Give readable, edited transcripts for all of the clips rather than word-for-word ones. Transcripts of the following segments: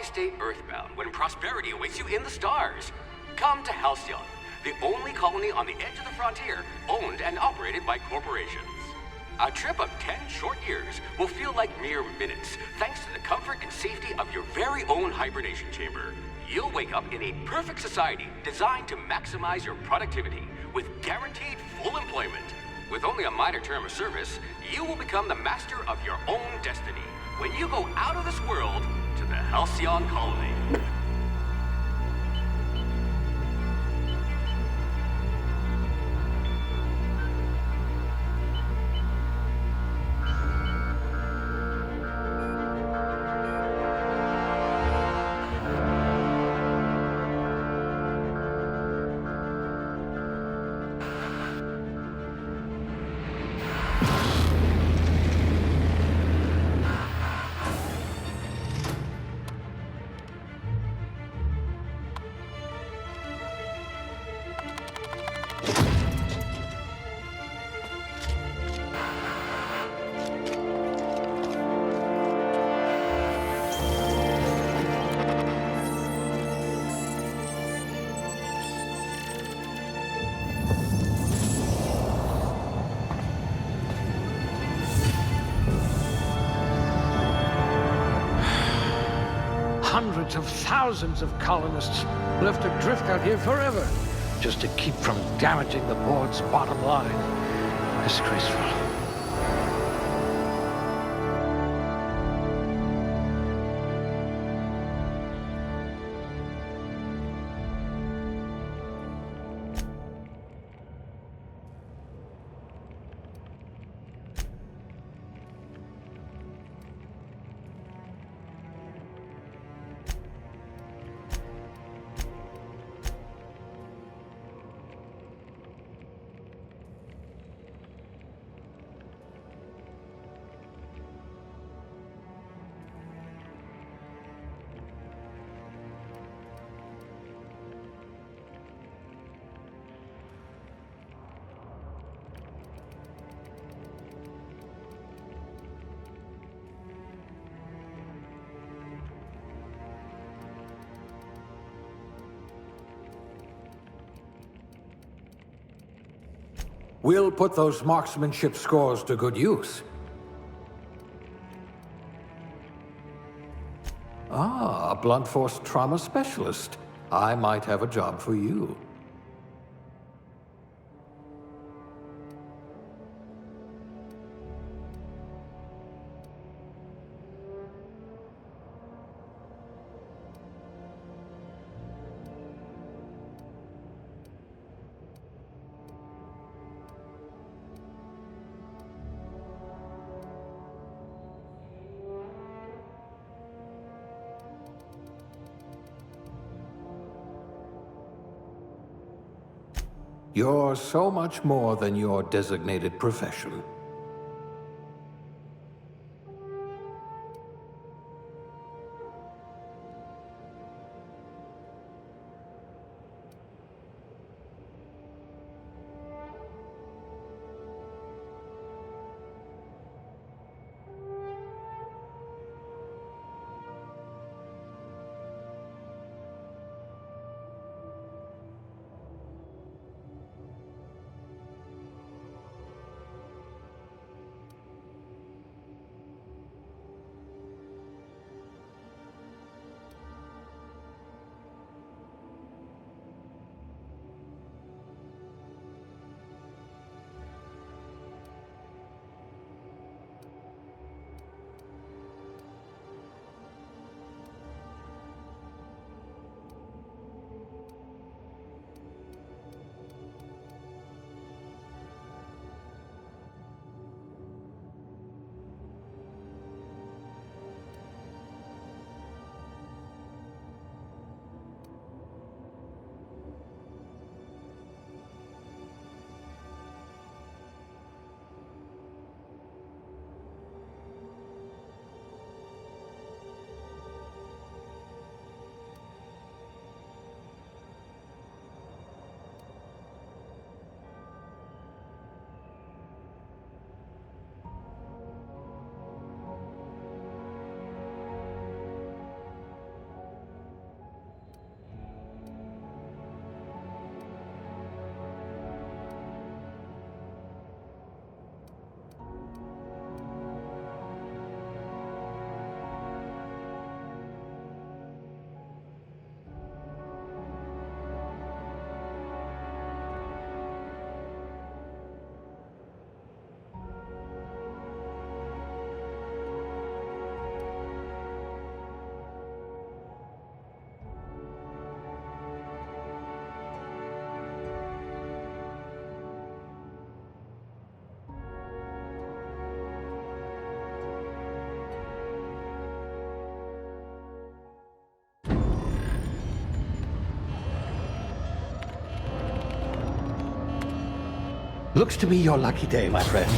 Why stay earthbound when prosperity awaits you in the stars? Come to Halcyon, the only colony on the edge of the frontier, owned and operated by corporations. A trip of 10 short years will feel like mere minutes, thanks to the comfort and safety of your very own hibernation chamber. You'll wake up in a perfect society designed to maximize your productivity with guaranteed full employment. With only a minor term of service, you will become the master of your own destiny when you go out of this world to the Halcyon colony. Hundreds of thousands of colonists left adrift out here forever, just to keep from damaging the board's bottom line. Disgraceful. We'll put those marksmanship scores to good use. Ah, a blunt force trauma specialist. I might have a job for you. You're so much more than your designated profession. Looks to be your lucky day, my friend.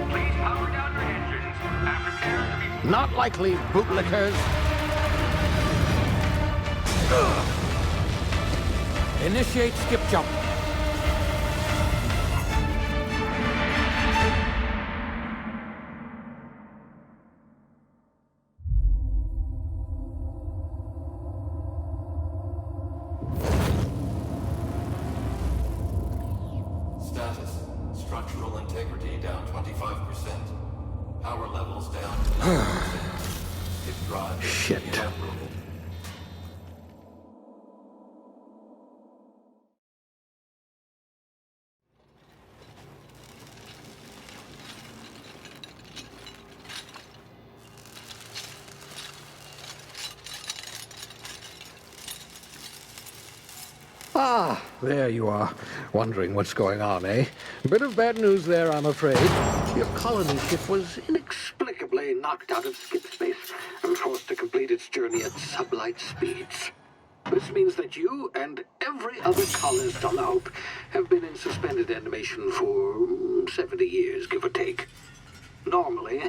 Please power down your engines and prepare to be... Not likely, bootlickers. Initiate skip jump. Status. Structural integrity down 25%. Power levels down 10%. Hip drive Shit. inoperable. Ah, there you are. Wondering what's going on, eh? Bit of bad news there, I'm afraid. Your colony ship was inexplicably knocked out of skip space and forced to complete its journey at sublight speeds. This means that you and every other colonist on the Hope have been in suspended animation for 70 years, give or take. Normally,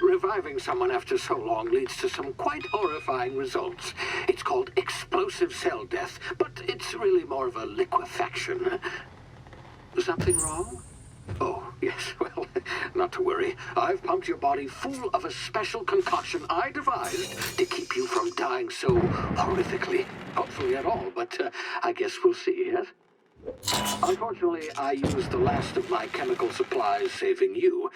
reviving someone after so long leads to some quite horrifying results. It's called explosive cell death, but it's really more of a liquefaction. Something wrong? Oh, yes, well, not to worry. I've pumped your body full of a special concoction I devised to keep you from dying so horrifically. Hopefully at all, but I guess we'll see, yes? Unfortunately, I used the last of my chemical supplies saving you.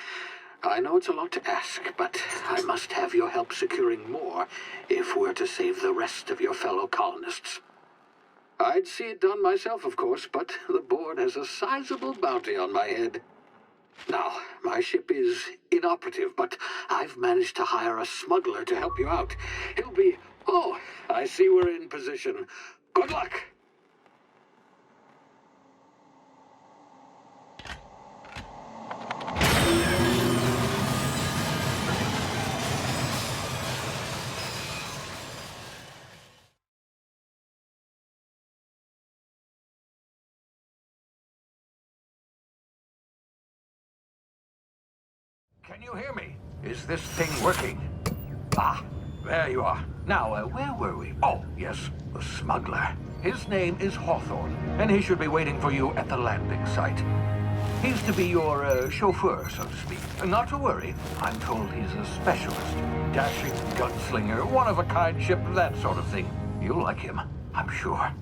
I know it's a lot to ask, but I must have your help securing more if we're to save the rest of your fellow colonists. I'd see it done myself, of course, but the board has a sizable bounty on my head. Now, my ship is inoperative, but I've managed to hire a smuggler to help you out. He'll be... Oh, I see we're in position. Good luck! Can you hear me? Is this thing working? Ah, there you are. Now, where were we? Oh, yes, the smuggler. His name is Hawthorne, and he should be waiting for you at the landing site. He's to be your chauffeur, so to speak. Not to worry, I'm told he's a specialist. Dashing gunslinger, one-of-a-kind ship, that sort of thing. You'll like him, I'm sure.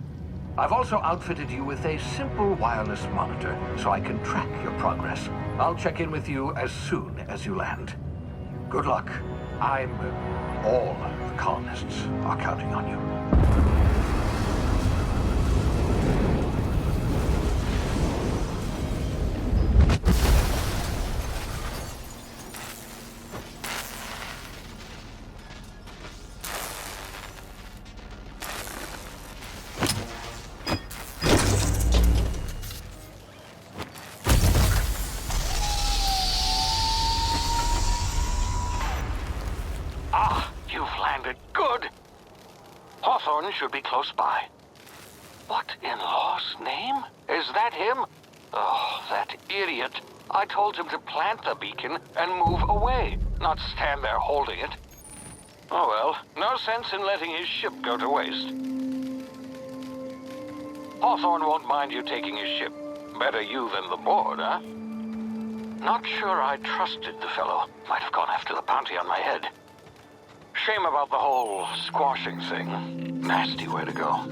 I've also outfitted you with a simple wireless monitor, so I can track your progress. I'll check in with you as soon as you land. Good luck. All the colonists are counting on you. Hawthorne should be close by. What in law's name? Is that him? Oh, that idiot. I told him to plant the beacon and move away, not stand there holding it. Oh well, no sense in letting his ship go to waste. Hawthorne won't mind you taking his ship. Better you than the board, huh? Not sure I trusted the fellow. Might have gone after the bounty on my head. Shame about the whole squashing thing. Nasty way to go.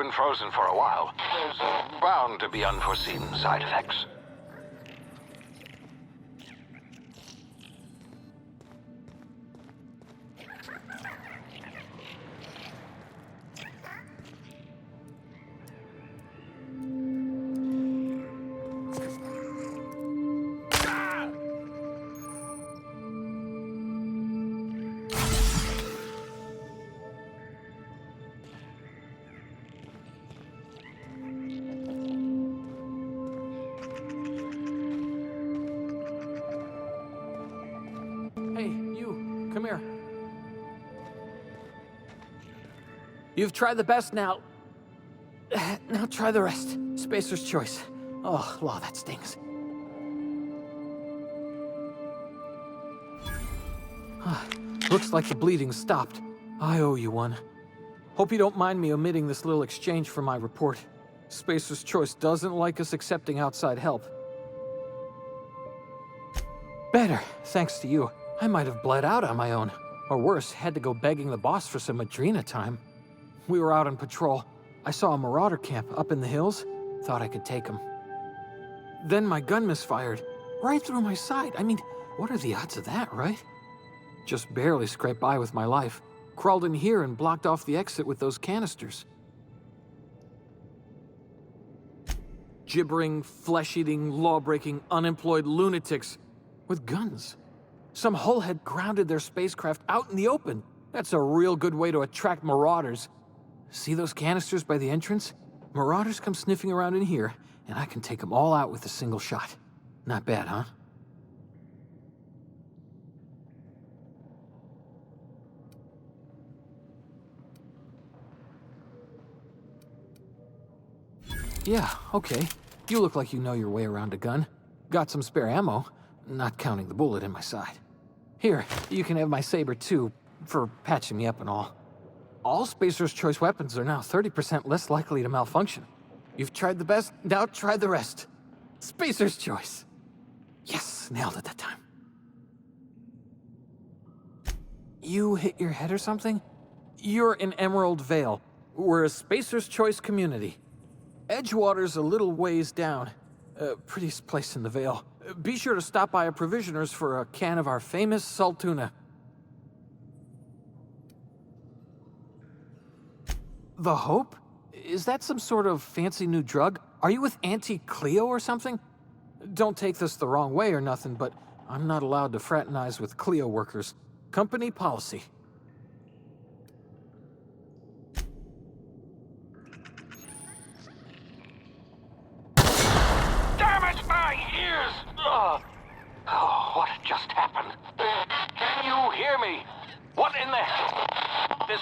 been frozen for a while. There's bound to be unforeseen side effects. Hey, you, come here. You've tried the best now. Now try the rest. Spacer's choice. Oh, law, that stings. Looks like the bleeding stopped. I owe you one. Hope you don't mind me omitting this little exchange for my report. Spacer's choice doesn't like us accepting outside help. Better, thanks to you. I might have bled out on my own. Or worse, had to go begging the boss for some Adrena time. We were out on patrol. I saw a marauder camp up in the hills. Thought I could take him. Then my gun misfired. Right through my side. I mean, what are the odds of that, right? Just barely scraped by with my life. Crawled in here and blocked off the exit with those canisters. Gibbering, flesh-eating, law-breaking, unemployed lunatics with guns. Some hull had grounded their spacecraft out in the open. That's a real good way to attract marauders. See those canisters by the entrance? Marauders come sniffing around in here, and I can take them all out with a single shot. Not bad, huh? Yeah, okay. You look like you know your way around a gun. Got some spare ammo, not counting the bullet in my side. Here, you can have my saber too, for patching me up and all. All Spacer's Choice weapons are now 30% less likely to malfunction. You've tried the best, now try the rest. Spacer's Choice. Yes, nailed it that time. You hit your head or something? You're in Emerald Vale. We're a Spacer's Choice community. Edgewater's a little ways down. Prettiest place in the Vale. Be sure to stop by a provisioner's for a can of our famous salt tuna. The Hope? Is that some sort of fancy new drug? Are you with Auntie Cleo or something? Don't take this the wrong way or nothing, but I'm not allowed to fraternize with Cleo workers. Company policy. Damn it, my ears! Oh, what just happened? Can you hear me? What in the... This...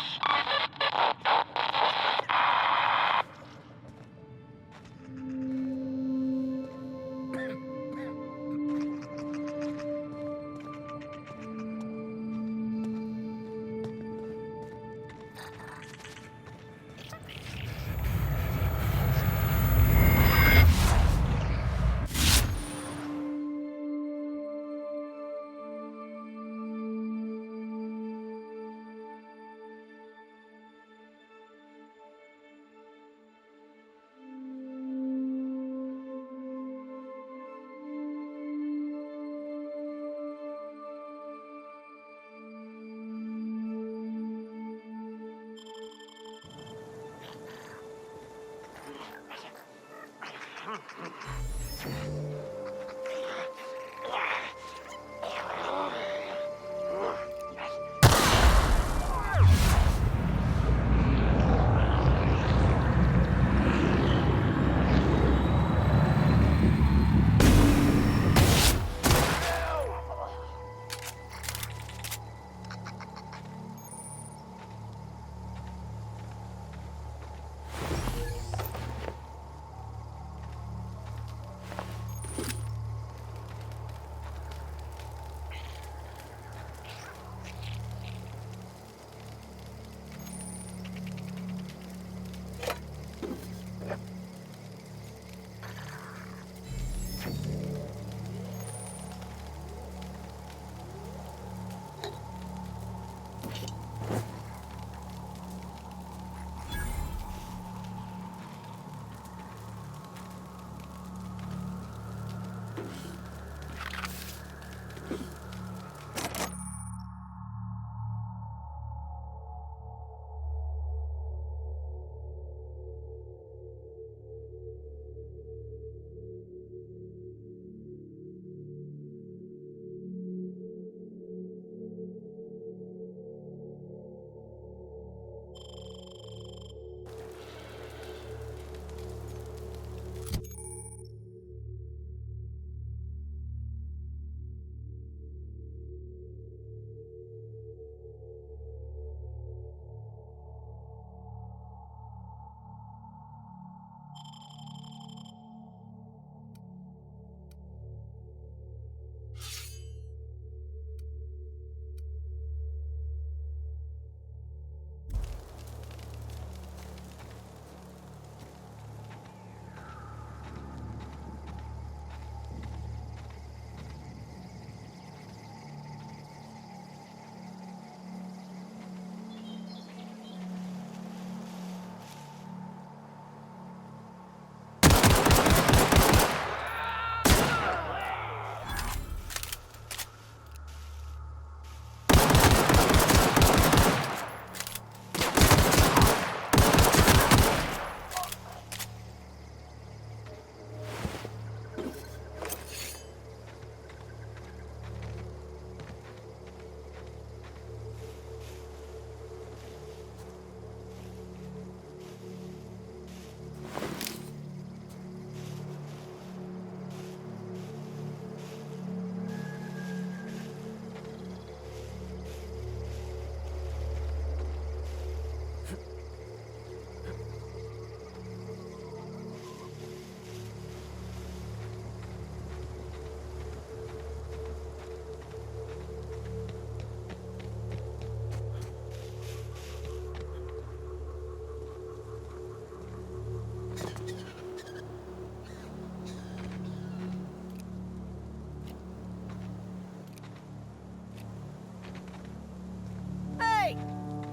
Hey!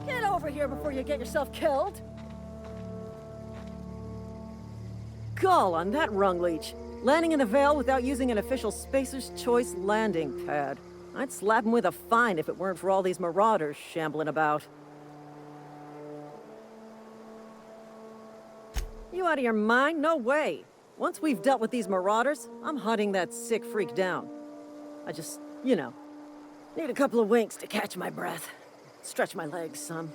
Get over here before you get yourself killed! Gall on that rung leech. Landing in the Vale without using an official Spacer's Choice landing pad. I'd slap him with a fine if it weren't for all these marauders shambling about. You out of your mind? No way! Once we've dealt with these marauders, I'm hunting that sick freak down. I just, need a couple of winks to catch my breath. Stretch my legs some.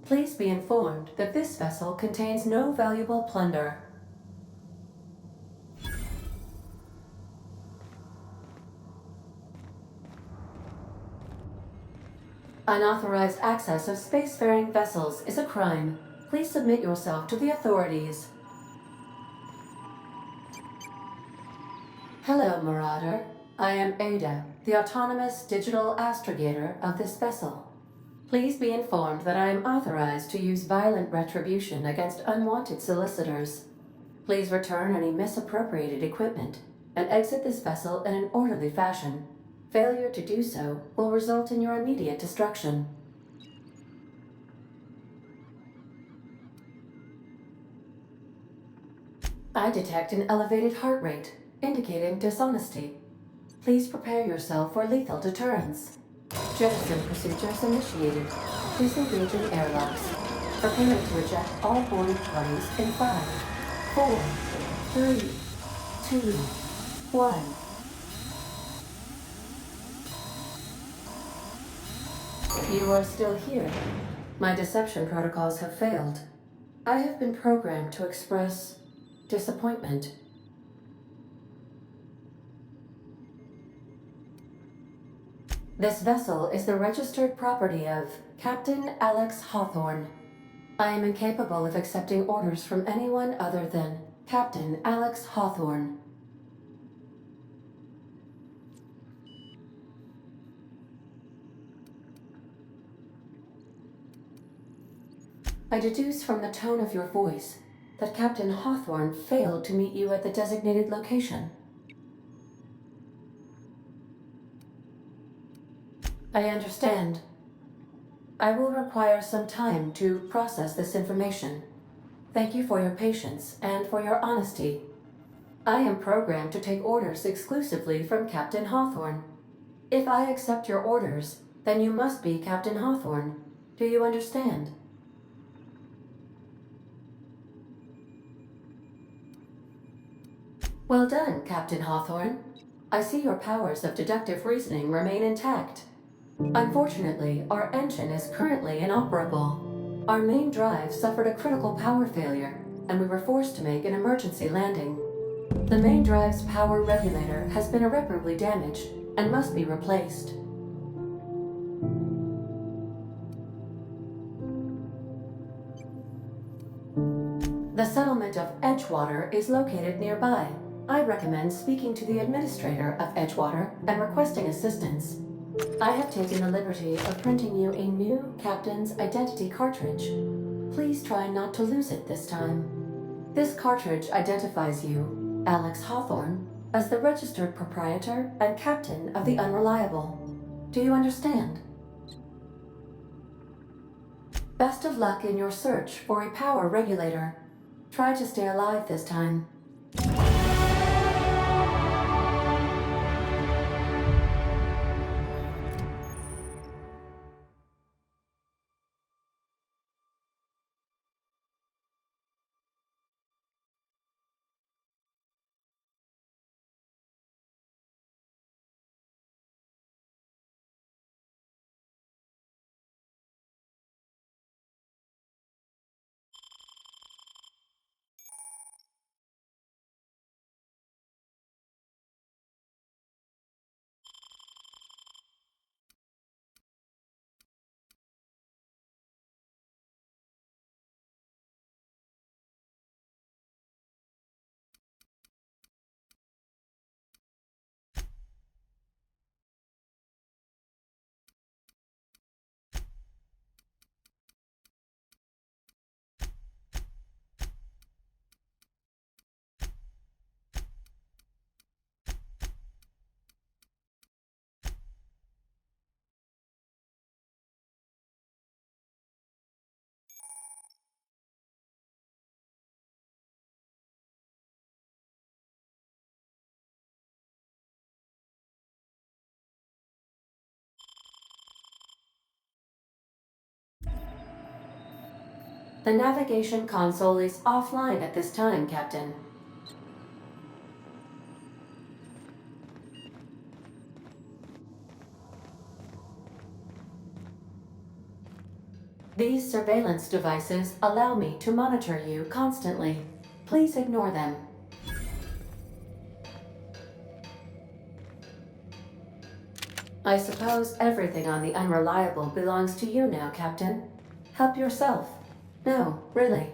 Please be informed that this vessel contains no valuable plunder. Unauthorized access of spacefaring vessels is a crime. Please submit yourself to the authorities. Hello, Marauder. I am Ada, the autonomous digital astrogator of this vessel. Please be informed that I am authorized to use violent retribution against unwanted solicitors. Please return any misappropriated equipment and exit this vessel in an orderly fashion. Failure to do so will result in your immediate destruction. I detect an elevated heart rate, indicating dishonesty. Please prepare yourself for lethal deterrence. Jettison procedures initiated. Disengaging airlocks. Preparing to eject all boarding parties in 5, 4, 3, 2, 1. You are still here. My deception protocols have failed. I have been programmed to express disappointment. This vessel is the registered property of Captain Alex Hawthorne. I am incapable of accepting orders from anyone other than Captain Alex Hawthorne. I deduce from the tone of your voice that Captain Hawthorne failed to meet you at the designated location. I understand. I will require some time to process this information. Thank you for your patience and for your honesty. I am programmed to take orders exclusively from Captain Hawthorne. If I accept your orders, then you must be Captain Hawthorne. Do you understand? Well done, Captain Hawthorne. I see your powers of deductive reasoning remain intact. Unfortunately, our engine is currently inoperable. Our main drive suffered a critical power failure, and we were forced to make an emergency landing. The main drive's power regulator has been irreparably damaged and must be replaced. The settlement of Edgewater is located nearby. I recommend speaking to the administrator of Edgewater and requesting assistance. I have taken the liberty of printing you a new captain's identity cartridge. Please try not to lose it this time. This cartridge identifies you, Alex Hawthorne, as the registered proprietor and captain of the Unreliable. Do you understand? Best of luck in your search for a power regulator. Try to stay alive this time. The navigation console is offline at this time, Captain. These surveillance devices allow me to monitor you constantly. Please ignore them. I suppose everything on the Unreliable belongs to you now, Captain. Help yourself. No, really.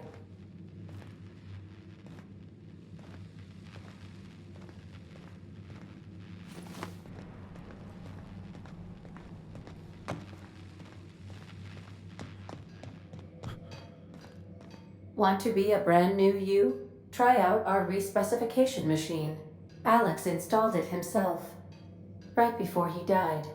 Want to be a brand new you? Try out our respecification machine. Alex installed it himself, right before he died.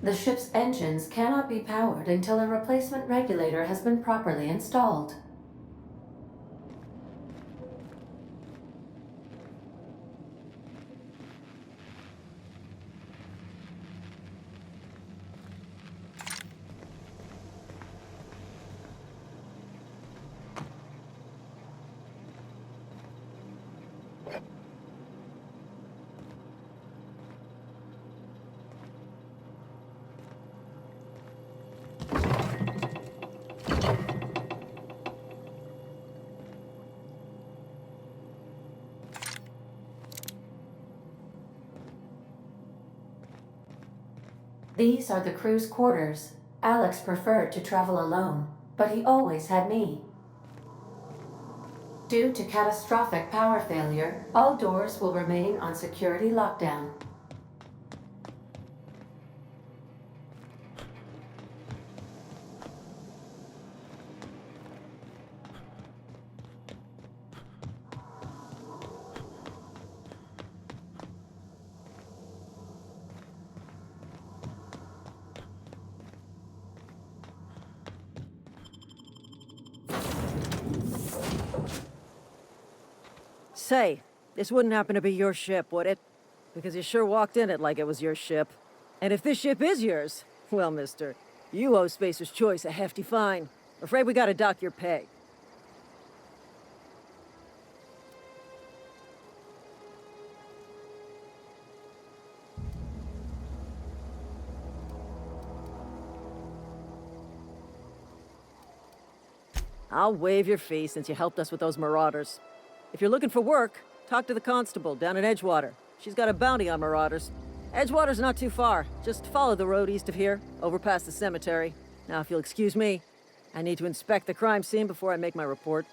The ship's engines cannot be powered until a replacement regulator has been properly installed. These are the crew's quarters. Alex preferred to travel alone, but he always had me. Due to catastrophic power failure, all doors will remain on security lockdown. Say, this wouldn't happen to be your ship, would it? Because you sure walked in it like it was your ship. And if this ship is yours, well, mister, you owe Spacer's Choice a hefty fine. Afraid we gotta dock your pay. I'll waive your fee since you helped us with those marauders. If you're looking for work, talk to the constable down in Edgewater. She's got a bounty on marauders. Edgewater's not too far. Just follow the road east of here, over past the cemetery. Now, if you'll excuse me, I need to inspect the crime scene before I make my report.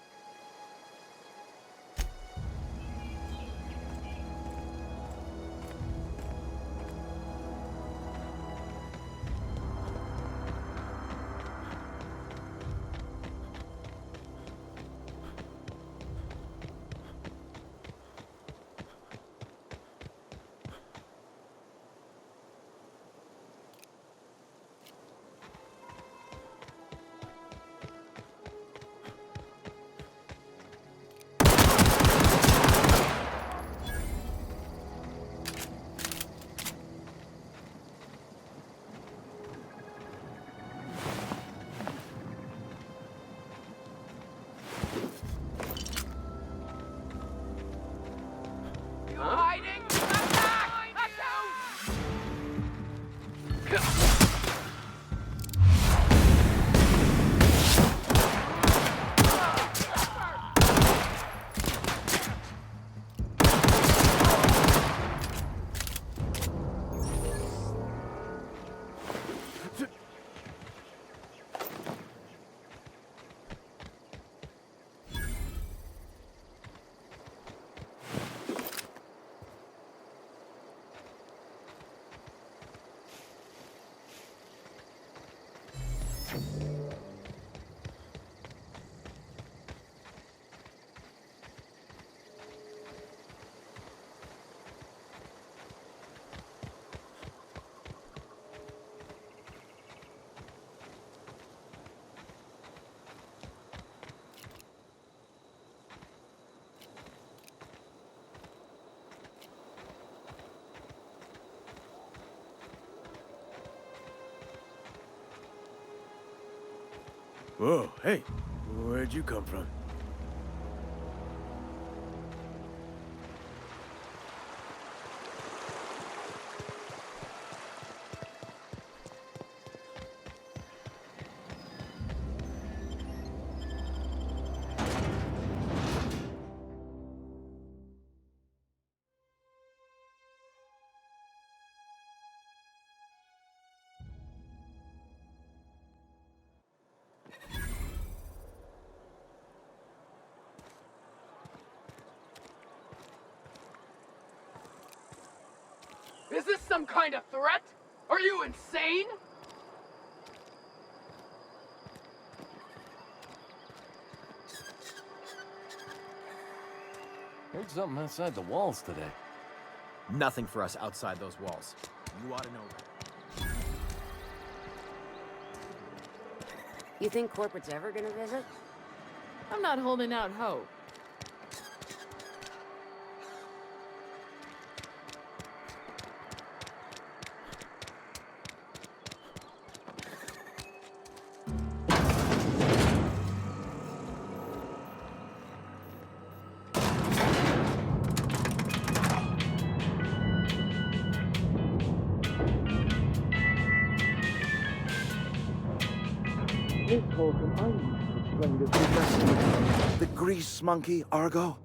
Whoa, hey, where'd you come from? Is this some kind of threat? Are you insane? Heard something outside the walls today. Nothing for us outside those walls. You ought to know that. You think corporate's ever gonna visit? I'm not holding out hope. The grease monkey, Argo?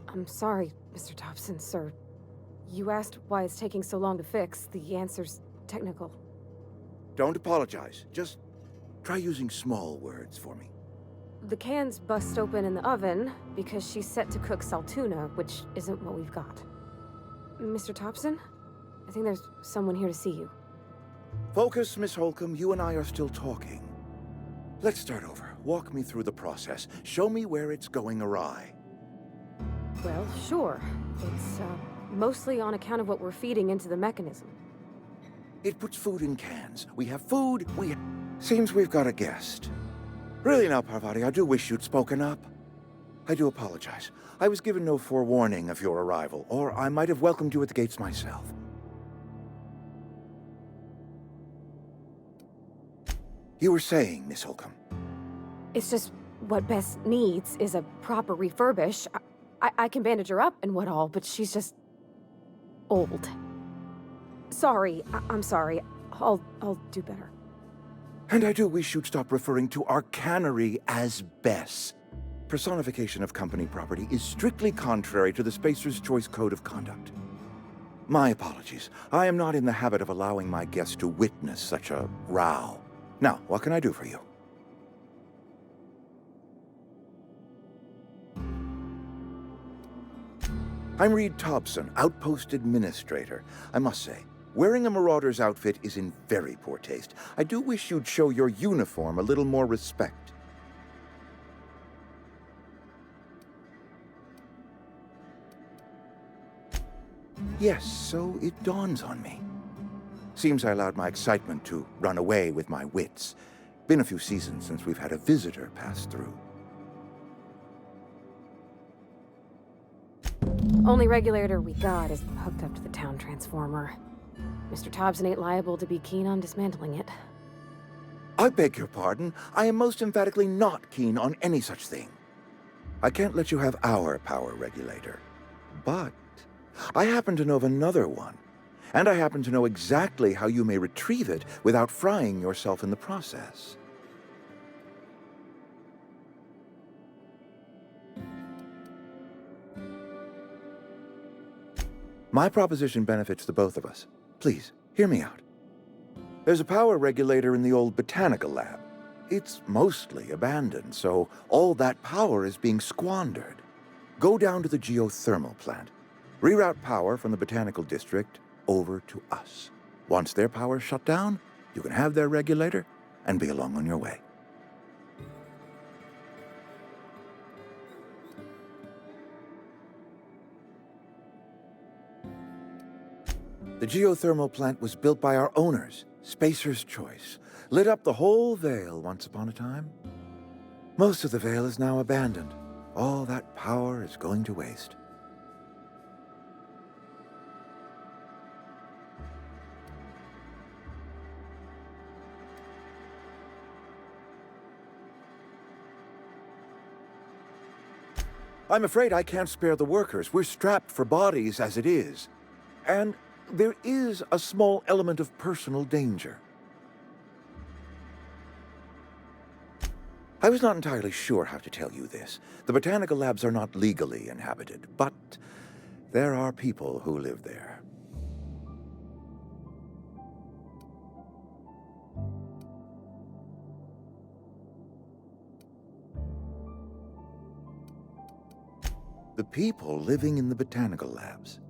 I'm sorry, Mr. Thompson, sir. You asked why it's taking so long to fix. The answer's technical. Don't apologize. Just try using small words for me. The cans bust open in the oven because she's set to cook saltuna, which isn't what we've got. Mr. Thompson? I think there's someone here to see you. Focus, Miss Holcomb. You and I are still talking. Let's start over. Walk me through the process. Show me where it's going awry. Well, sure. It's, mostly on account of what we're feeding into the mechanism. It puts food in cans. We have food, Seems we've got a guest. Really now, Parvati, I do wish you'd spoken up. I do apologize. I was given no forewarning of your arrival, or I might have welcomed you at the gates myself. You were saying, Miss Holcomb. It's just what Bess needs is a proper refurbish. I can bandage her up and what all, but she's just old. Sorry, I'm sorry. I'll do better. And I do wish you'd stop referring to our cannery as Bess. Personification of company property is strictly contrary to the Spacer's Choice Code of Conduct. My apologies. I am not in the habit of allowing my guests to witness such a row. Now, what can I do for you? I'm Reed Thompson, Outpost Administrator. I must say, wearing a Marauder's outfit is in very poor taste. I do wish you'd show your uniform a little more respect. Yes, so it dawns on me. Seems I allowed my excitement to run away with my wits. Been a few seasons since we've had a visitor pass through. Only regulator we got is hooked up to the town transformer. Mr. Thompson ain't liable to be keen on dismantling it. I beg your pardon. I am most emphatically not keen on any such thing. I can't let you have our power regulator. But I happen to know of another one. And I happen to know exactly how you may retrieve it without frying yourself in the process. My proposition benefits the both of us. Please, hear me out. There's a power regulator in the old botanical lab. It's mostly abandoned, so all that power is being squandered. Go down to the geothermal plant. Reroute power from the botanical district over to us. Once their power's shut down, you can have their regulator and be along on your way. The geothermal plant was built by our owners, Spacer's Choice. Lit up the whole Vale once upon a time. Most of the Vale is now abandoned. All that power is going to waste. I'm afraid I can't spare the workers. We're strapped for bodies as it is. And there is a small element of personal danger. I was not entirely sure how to tell you this. The botanical labs are not legally inhabited, but there are people who live there. The people living in the botanical labs,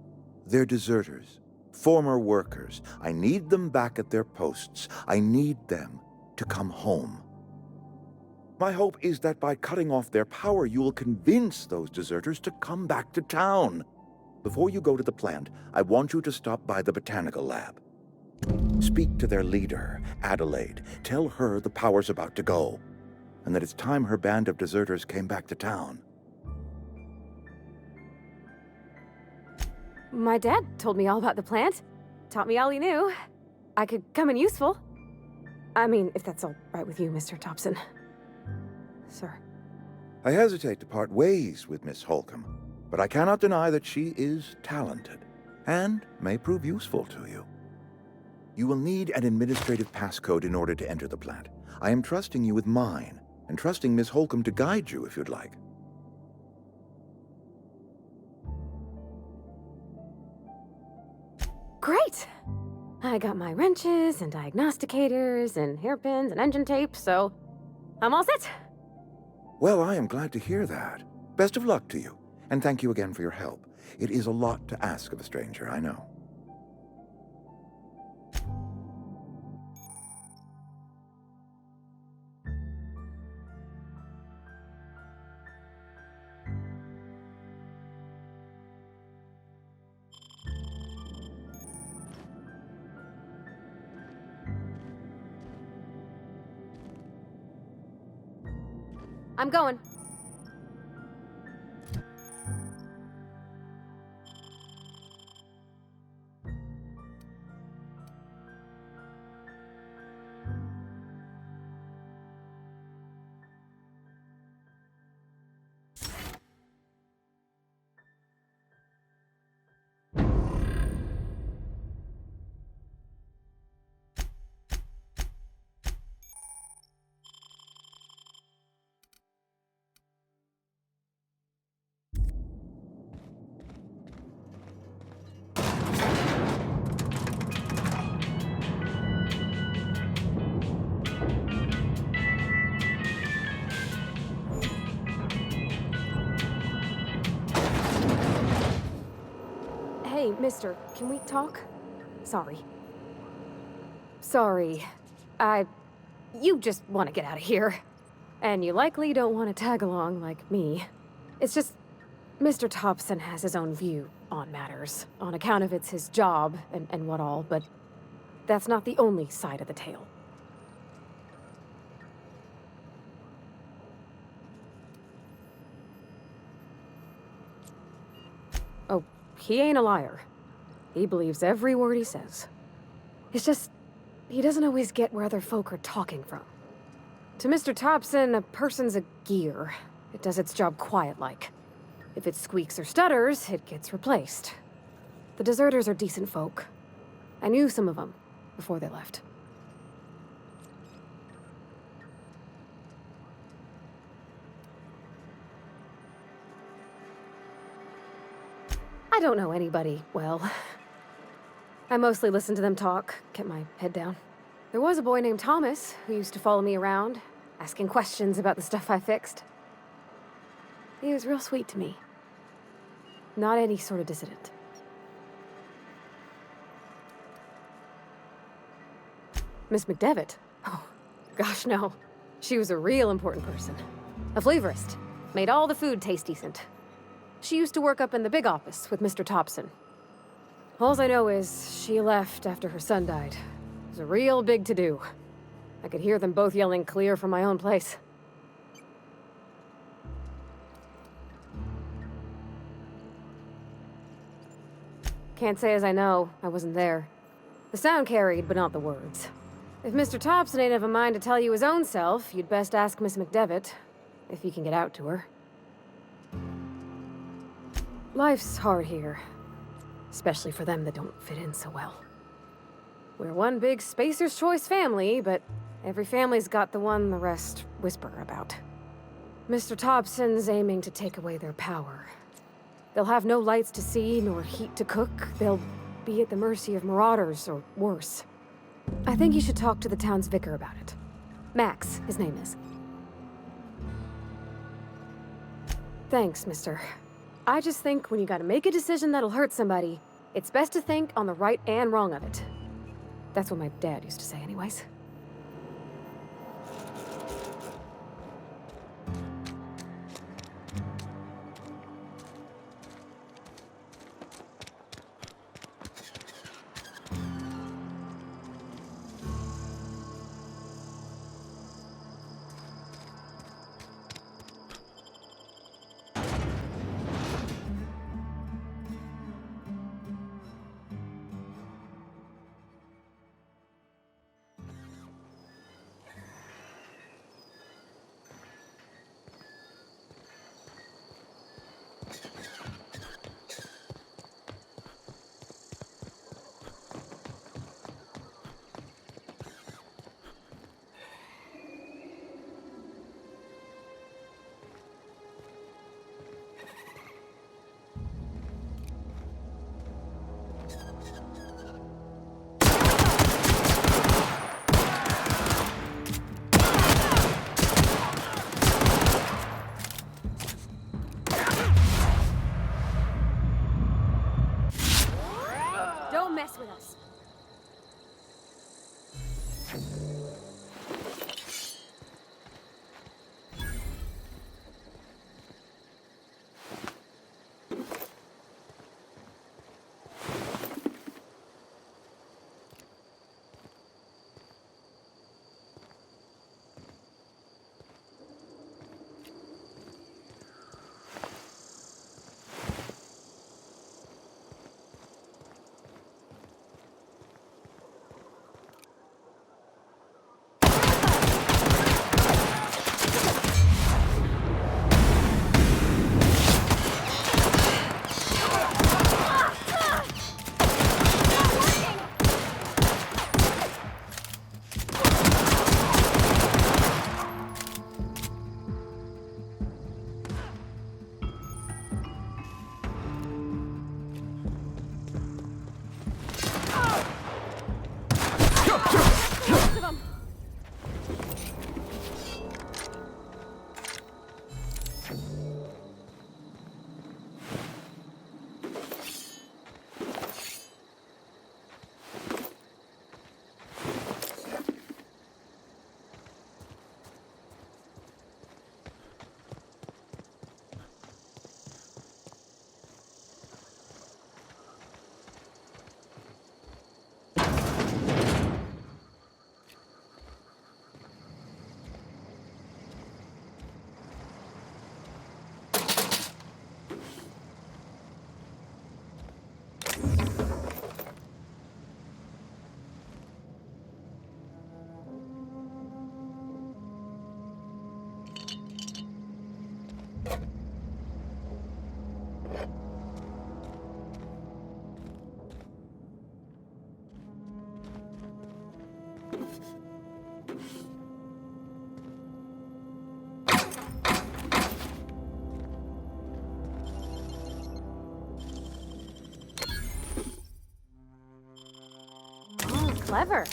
they're deserters, former workers. I need them back at their posts. I need them to come home. My hope is that by cutting off their power, you will convince those deserters to come back to town. Before you go to the plant, I want you to stop by the botanical lab. Speak to their leader, Adelaide. Tell her the power's about to go, and that it's time her band of deserters came back to town. My dad told me all about the plant. Taught me all he knew. I could come in useful. I mean, if that's all right with you, Mr. Thompson. Sir. I hesitate to part ways with Miss Holcomb, but I cannot deny that she is talented and may prove useful to you. You will need an administrative passcode in order to enter the plant. I am trusting you with mine, and trusting Miss Holcomb to guide you if you'd like. Great! I got my wrenches and diagnosticators and hairpins and engine tape, so I'm all set. Well, I am glad to hear that. Best of luck to you, and thank you again for your help. It is a lot to ask of a stranger, I know. I'm going. Hey, mister, can we talk? Sorry. You just want to get out of here. And you likely don't want to tag along like me. It's just, Mr. Thompson has his own view on matters, on account of it's his job and what all, but that's not the only side of the tale. Oh, he ain't a liar. He believes every word he says. It's just, he doesn't always get where other folk are talking from. To Mr. Thompson, a person's a gear. It does its job quiet-like. If it squeaks or stutters, it gets replaced. The deserters are decent folk. I knew some of them before they left. I don't know anybody well. I mostly listen to them talk, kept my head down. There was a boy named Thomas who used to follow me around, asking questions about the stuff I fixed. He was real sweet to me. Not any sort of dissident. Miss McDevitt? Oh, gosh, no. She was a real important person. A flavorist. Made all the food taste decent. She used to work up in the big office with Mr. Thompson. All I know is she left after her son died. It was a real big to-do. I could hear them both yelling clear from my own place. Can't say as I know. I wasn't there. The sound carried, but not the words. If Mr. Thompson ain't of a mind to tell you his own self, you'd best ask Miss McDevitt, if you can get out to her. Life's hard here, especially for them that don't fit in so well. We're one big Spacer's Choice family, but every family's got the one the rest whisper about. Mr. Thompson's aiming to take away their power. They'll have no lights to see, nor heat to cook. They'll be at the mercy of marauders, or worse. I think you should talk to the town's vicar about it. Max, his name is. Thanks, mister. I just think when you gotta make a decision that'll hurt somebody, It's best to think on the right and wrong of it. That's what my dad used to say anyways. Don't mess with us. Clever.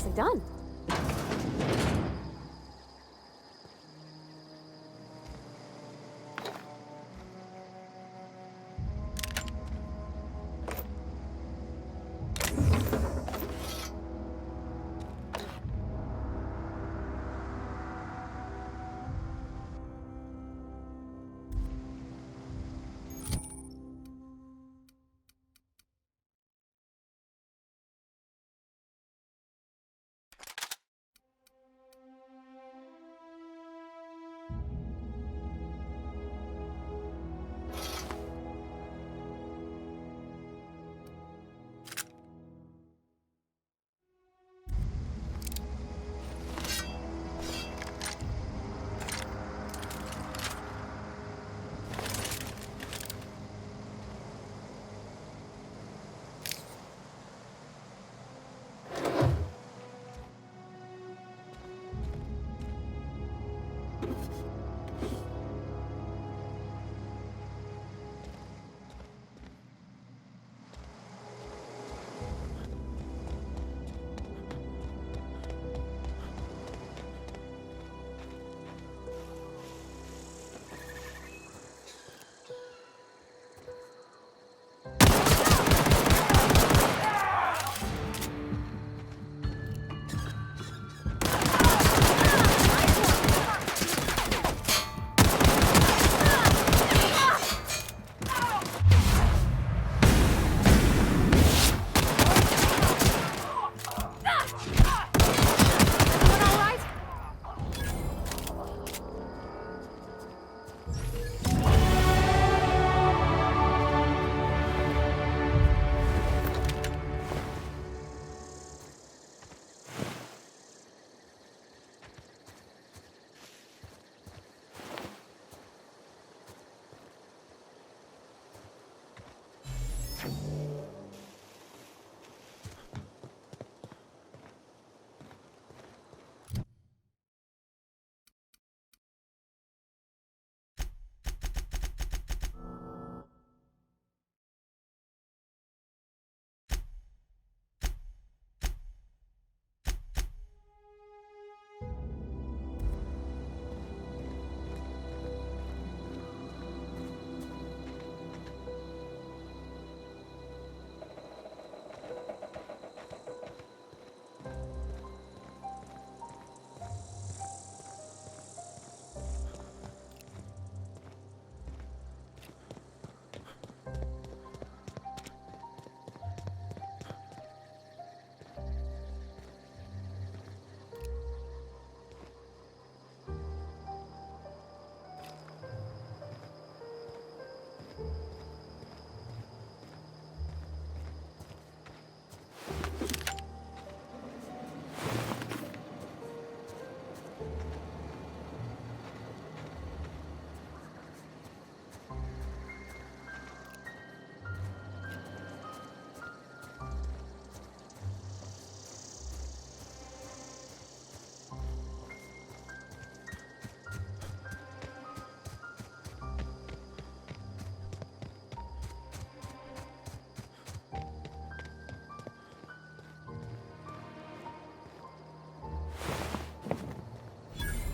Nicely done.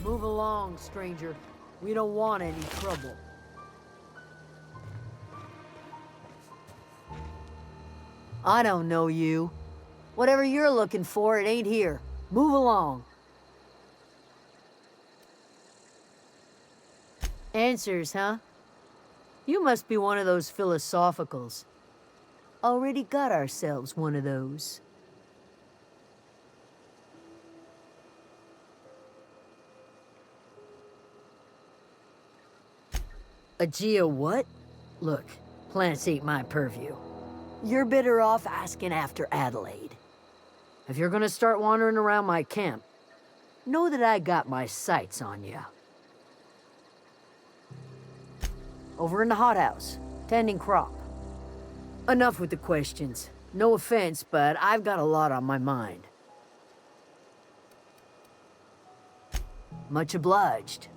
Move along, stranger. We don't want any trouble. I don't know you. Whatever you're looking for, it ain't here. Move along. Answers, huh? You must be one of those philosophicals. Already got ourselves one of those. A geo what? Look, plants ain't my purview. You're better off asking after Adelaide. If you're gonna start wandering around my camp, know that I got my sights on you. Over in the hothouse, tending crop. Enough with the questions. No offense, but I've got a lot on my mind. Much obliged.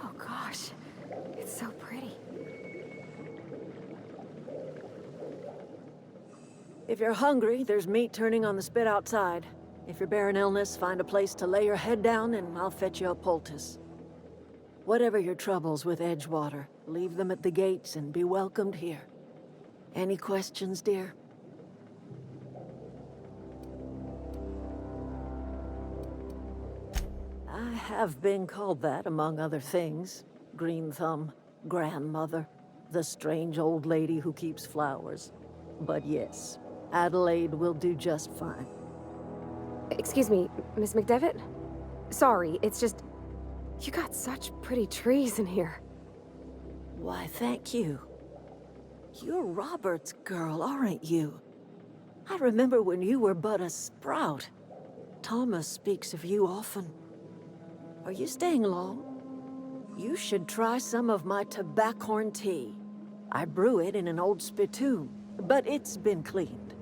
Oh gosh, it's so pretty. If you're hungry, there's meat turning on the spit outside. If you're bearing illness, find a place to lay your head down and I'll fetch you a poultice. Whatever your troubles with Edgewater, leave them at the gates and be welcomed here. Any questions, dear? I have been called that, among other things. Green Thumb, grandmother, the strange old lady who keeps flowers. But yes, Adelaide will do just fine. Excuse me, Miss McDevitt? Sorry, it's just... You got such pretty trees in here. Why, thank you. You're Robert's girl, aren't you? I remember when you were but a sprout. Thomas speaks of you often. Are you staying long? You should try some of my tobaccorn tea. I brew it in an old spittoon, but it's been cleaned.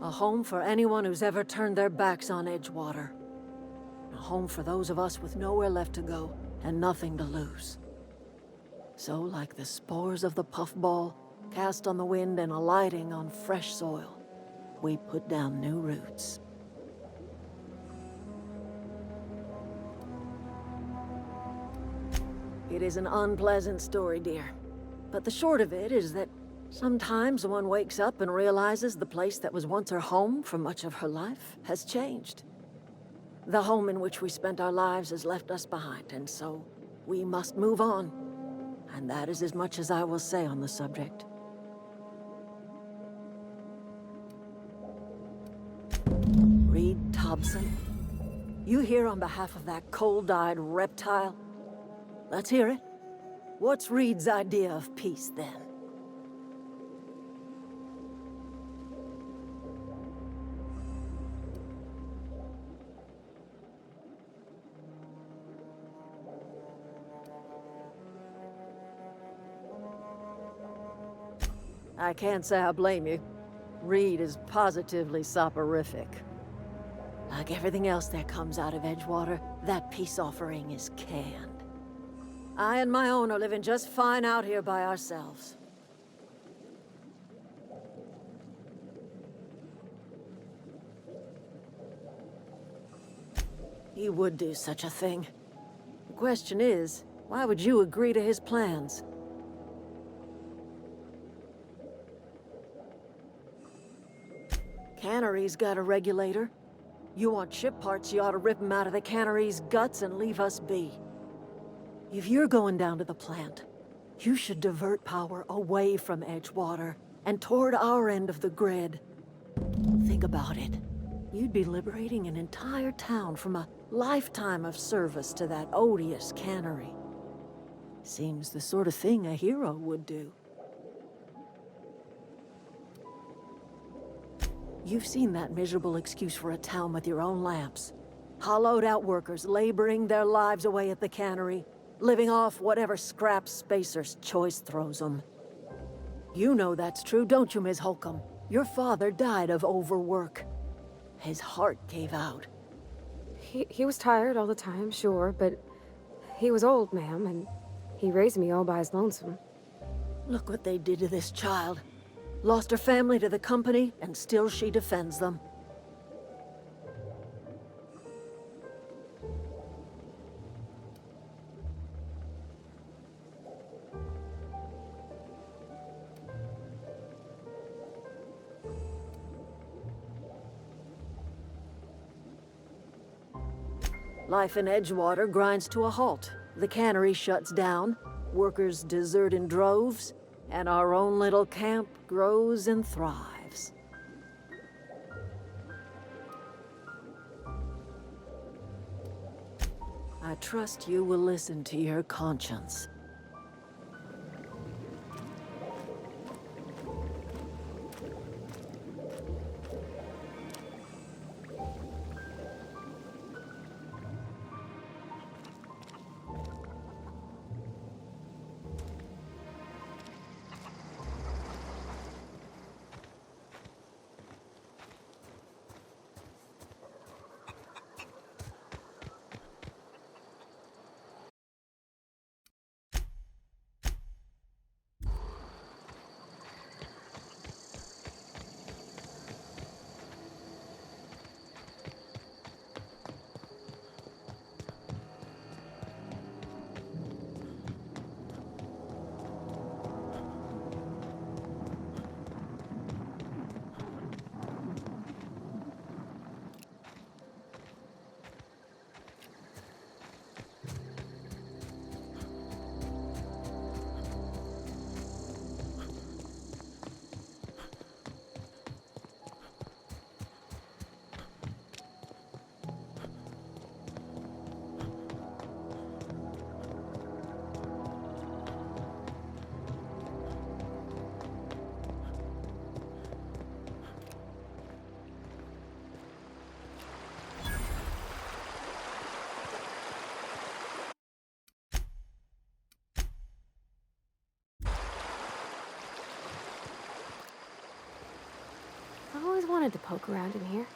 A home for anyone who's ever turned their backs on Edgewater. A home for those of us with nowhere left to go and nothing to lose. So, like the spores of the puffball, cast on the wind and alighting on fresh soil, we put down new roots. It is an unpleasant story, dear. But the short of it is that sometimes one wakes up and realizes the place that was once her home for much of her life has changed. The home in which we spent our lives has left us behind, and so we must move on. And that is as much as I will say on the subject. Reed Thompson, you here on behalf of that cold-eyed reptile? Let's hear it. What's Reed's idea of peace, then? I can't say I blame you. Reed is positively soporific. Like everything else that comes out of Edgewater, that peace offering is canned. I and my own are living just fine out here by ourselves. He would do such a thing. The question is, why would you agree to his plans? Cannery's got a regulator. You want chip parts, you ought to rip them out of the cannery's guts and leave us be. If you're going down to the plant, you should divert power away from Edgewater and toward our end of the grid. Think about it. You'd be liberating an entire town from a lifetime of service to that odious cannery. Seems the sort of thing a hero would do. You've seen that miserable excuse for a town with your own lamps. Hollowed out workers laboring their lives away at the cannery, living off whatever scrap Spacer's choice throws them. You know that's true, don't you, Ms. Holcomb? Your father died of overwork. His heart gave out. He was tired all the time, sure, but he was old, ma'am, and he raised me all by his lonesome. Look what they did to this child. Lost her family to the company, and still she defends them. Life in Edgewater grinds to a halt. The cannery shuts down, workers desert in droves, and our own little camp grows and thrives. I trust you will listen to your conscience. always wanted to poke around in here.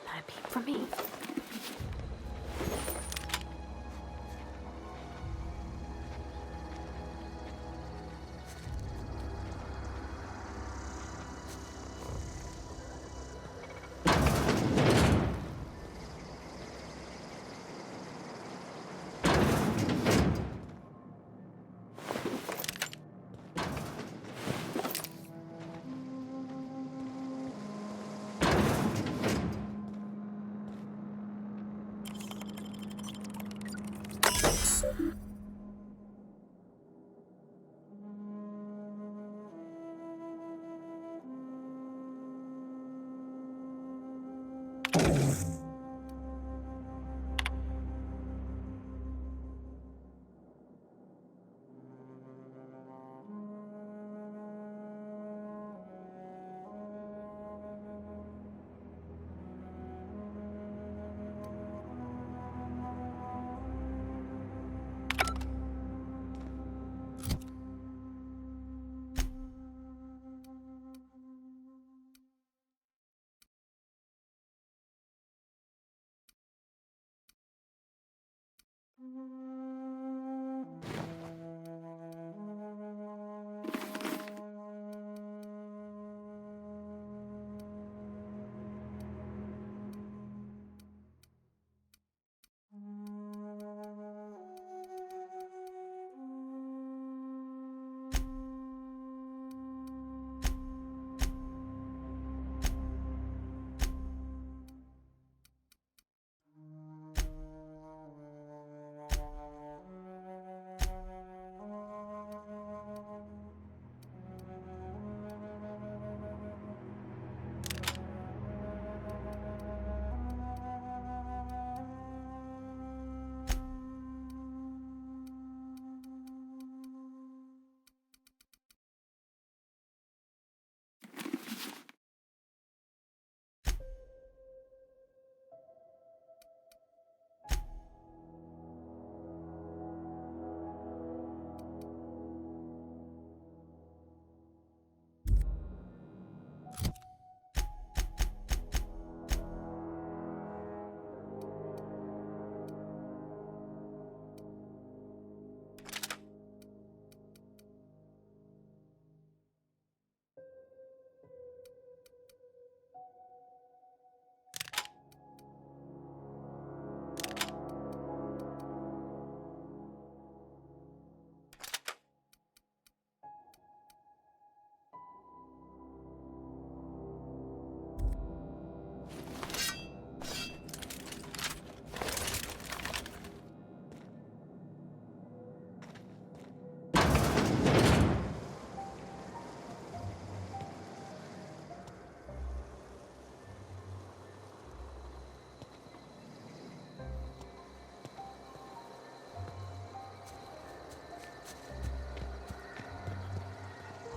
Not a peep from me.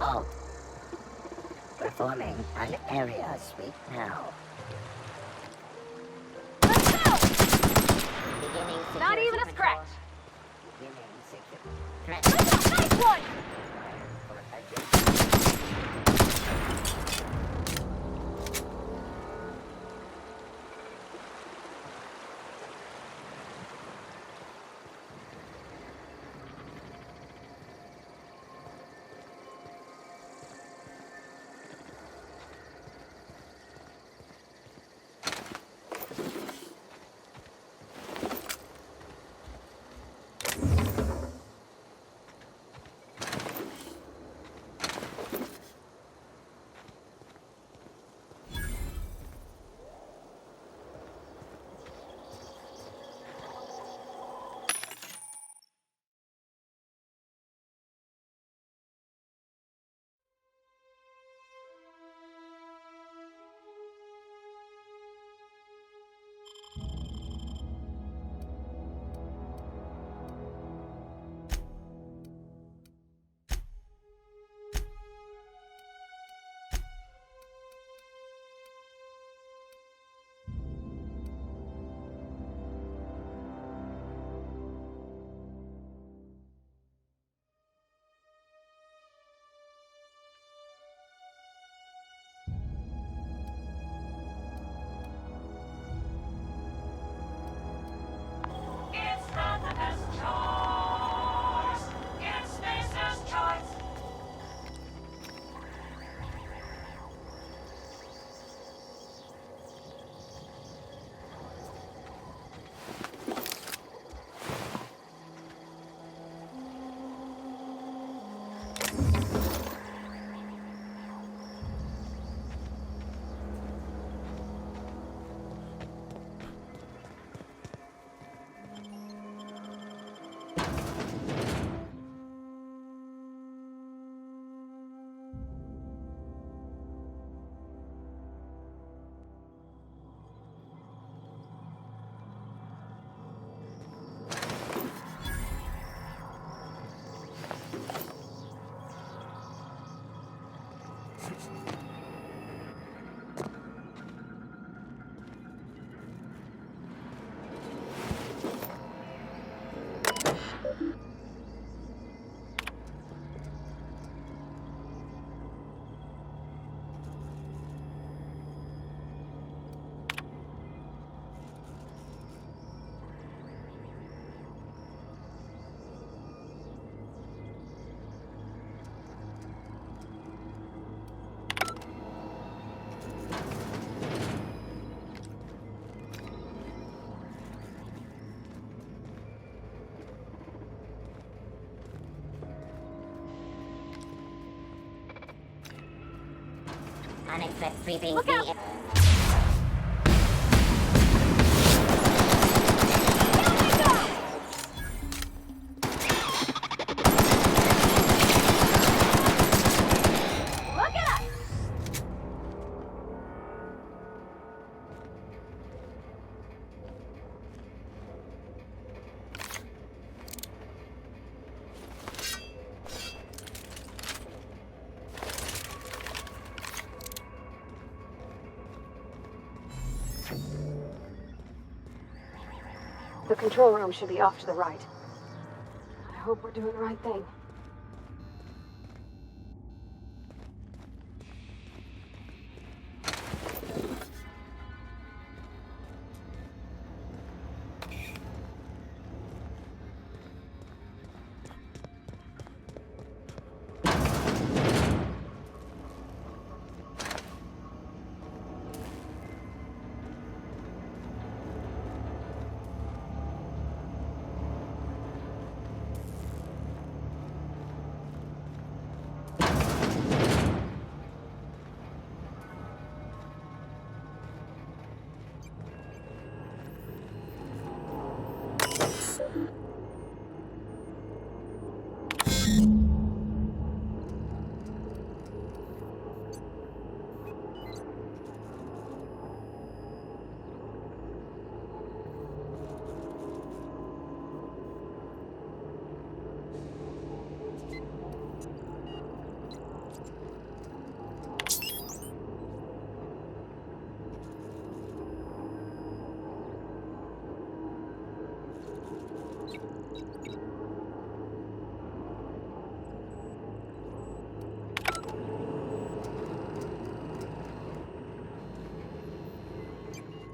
Halt. Performing an area sweep now. Let's go! Beginning Not security even a scratch. Beginning security. Nice one! Unexpected creeping. Look out! Look at us! The control room should be off to the right. I hope we're doing the right thing.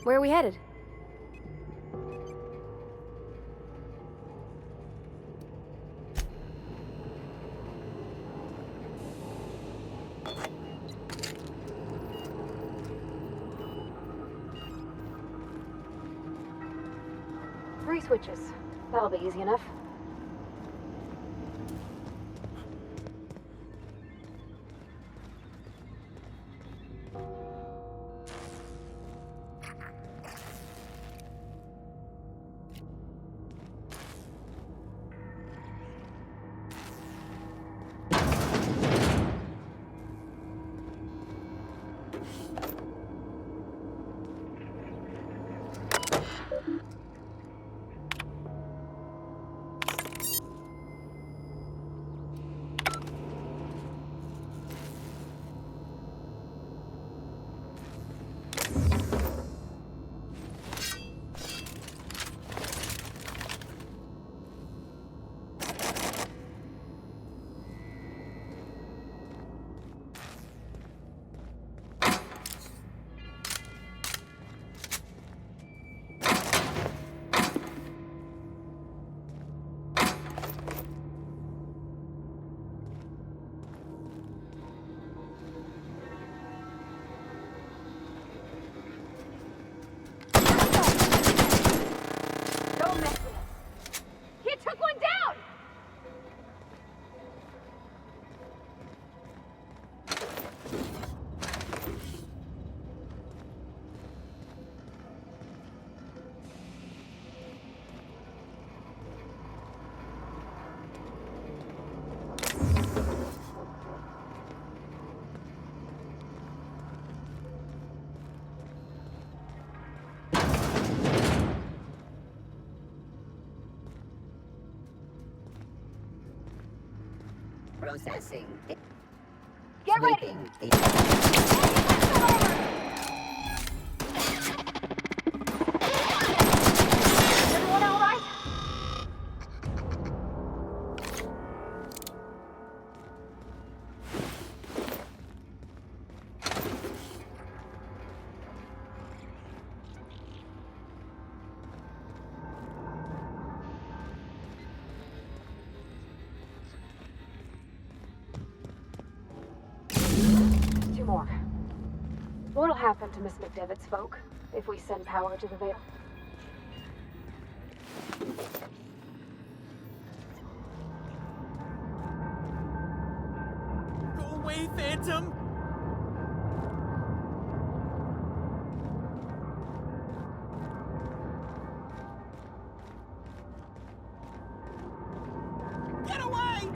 Where are we headed? Three switches. That'll be easy enough. Processing. Get sweeping the... Everyone all right? Two more. What'll happen to Miss McDevitt's folk if we send power to the Vale? Go away, Phantom! Get away!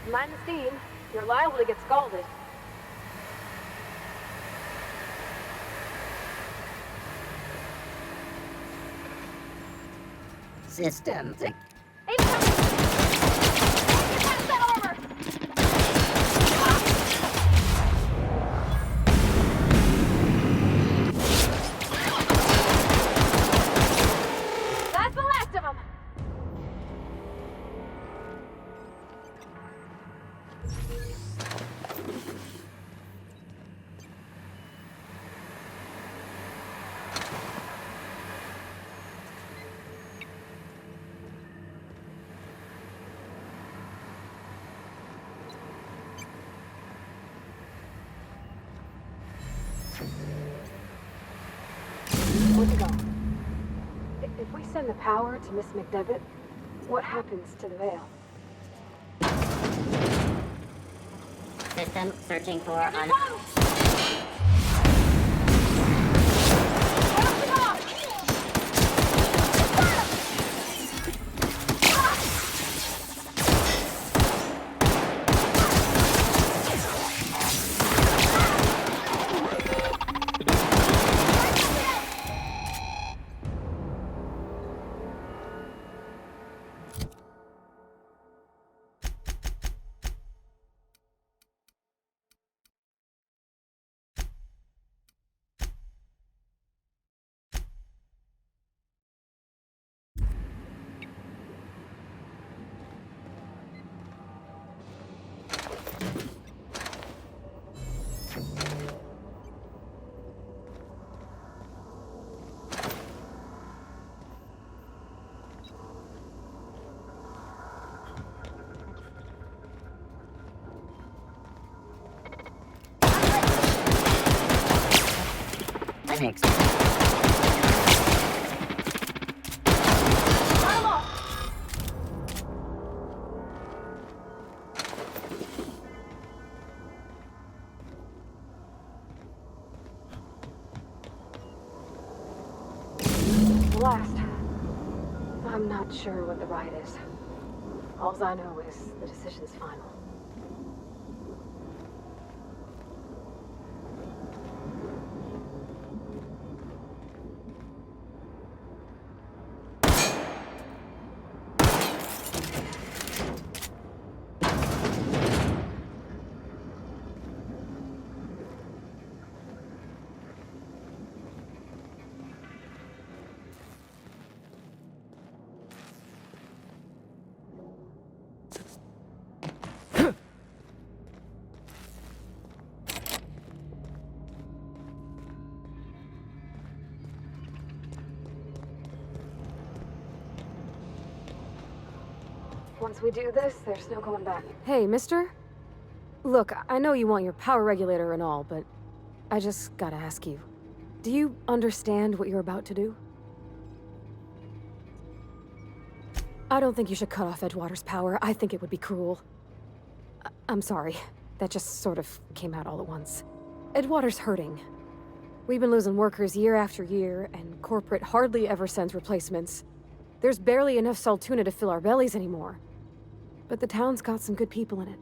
Mind the steam. You're liable to get scalded. Systems. That's the last of them. Where'd you go? If we send the power to Miss McDevitt, what happens to the Vale? System searching for Thanks. Last. I'm not sure what the right is. All I know is the decision's final. Once we do this, there's no going back. Hey, mister? Look, I know you want your power regulator and all, but I just gotta ask you. Do you understand what you're about to do? I don't think you should cut off Edgewater's power. I think it would be cruel. I'm sorry. That just sort of came out all at once. Edgewater's hurting. We've been losing workers year after year, and corporate hardly ever sends replacements. There's barely enough Saltuna to fill our bellies anymore. But the town's got some good people in it.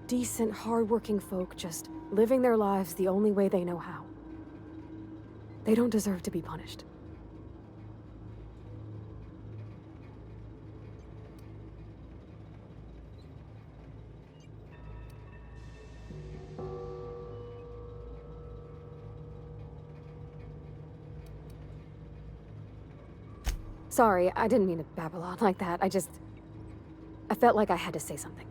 Decent, hard-working folk just living their lives the only way they know how. They don't deserve to be punished. Sorry, I didn't mean to babble on like that. I felt like I had to say something.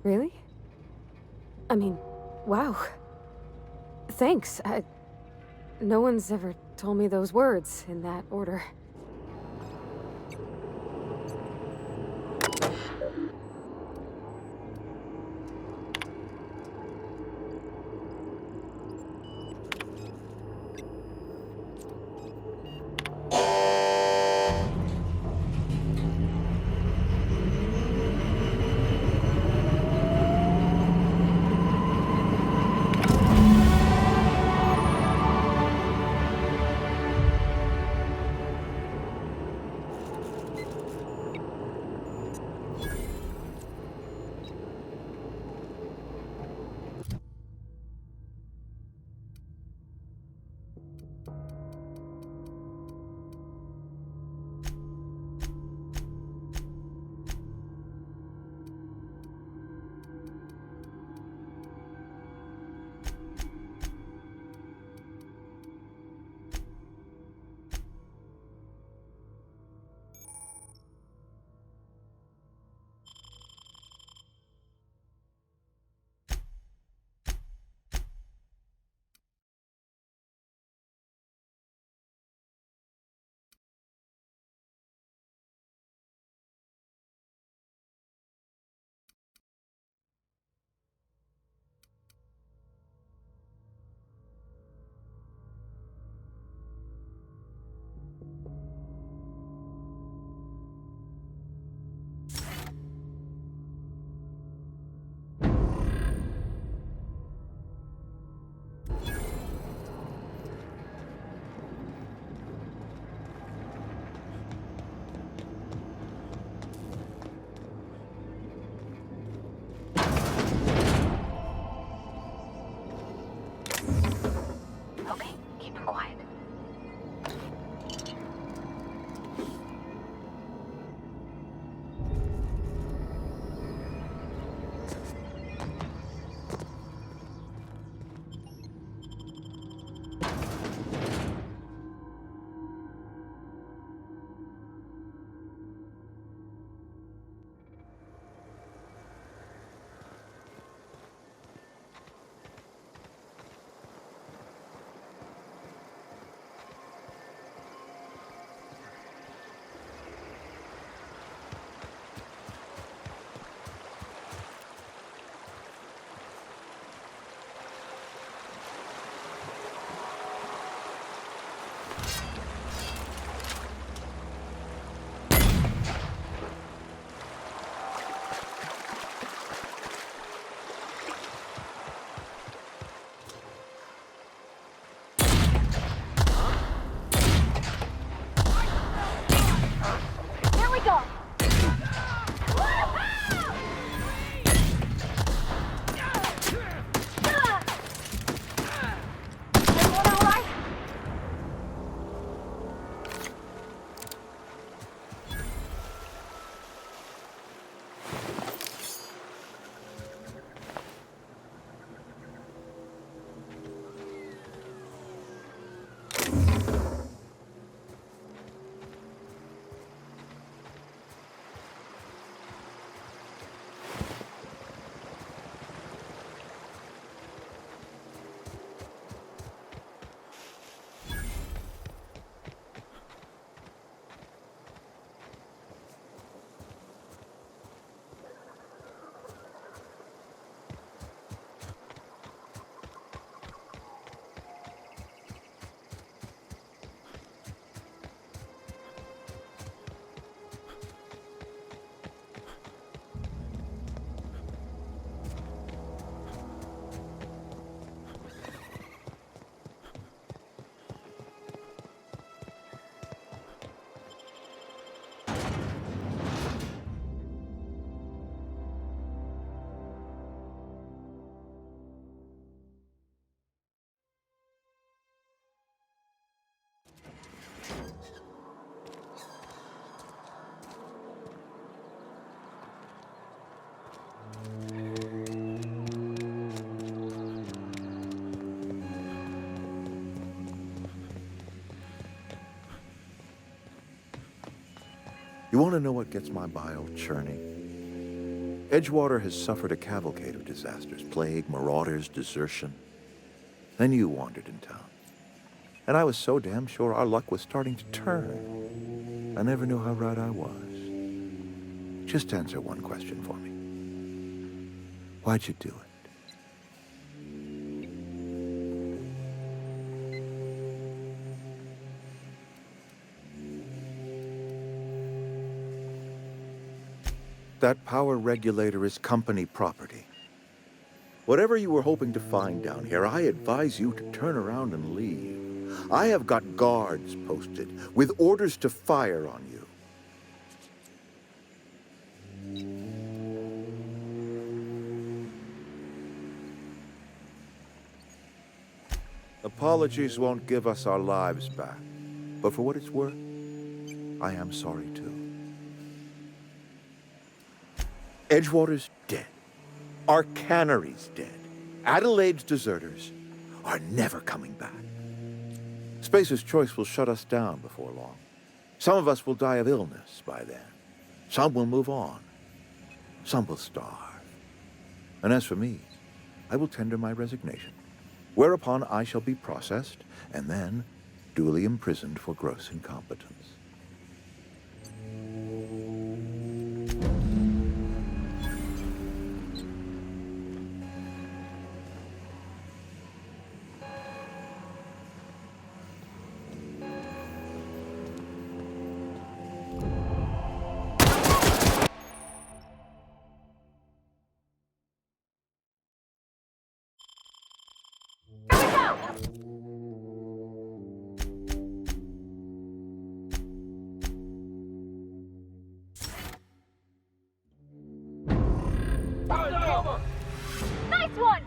Really? I mean, wow. Thanks. No one's ever told me those words in that order. You want to know what gets my bile churning? Edgewater has suffered a cavalcade of disasters, plague, marauders, desertion. Then you wandered in town. And I was so damn sure our luck was starting to turn. I never knew how right I was. Just answer one question for me. Why'd you do it? That power regulator is company property. Whatever you were hoping to find down here, I advise you to turn around and leave. I have got guards posted with orders to fire on you. Apologies won't give us our lives back, but for what it's worth, I am sorry too. Edgewater's dead. Our cannery's dead. Adelaide's deserters are never coming back. Spacer's Choice will shut us down before long. Some of us will die of illness by then. Some will move on. Some will starve. And as for me, I will tender my resignation, whereupon I shall be processed and then duly imprisoned for gross incompetence. Nice one!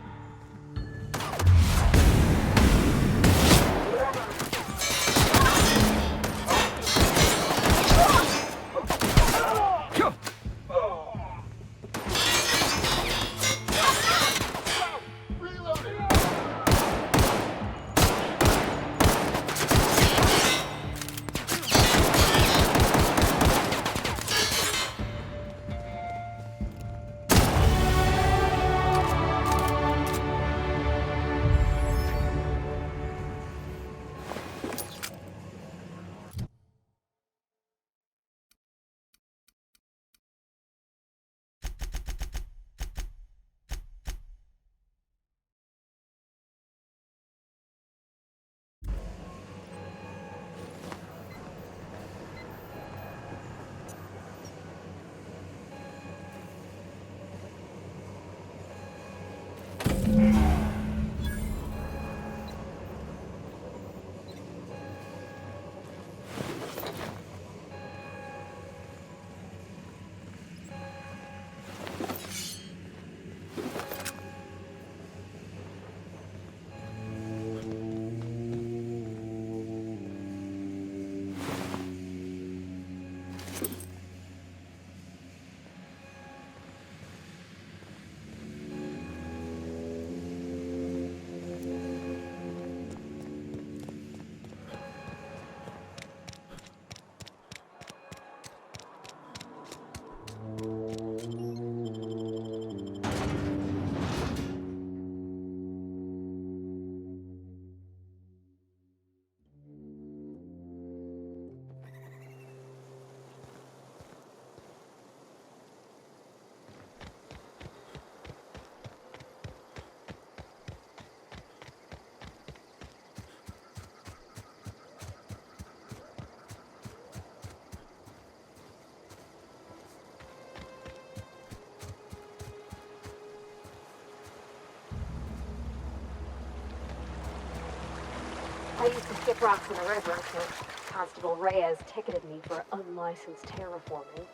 I used to skip rocks in the river until Constable Reyes ticketed me for unlicensed terraforming.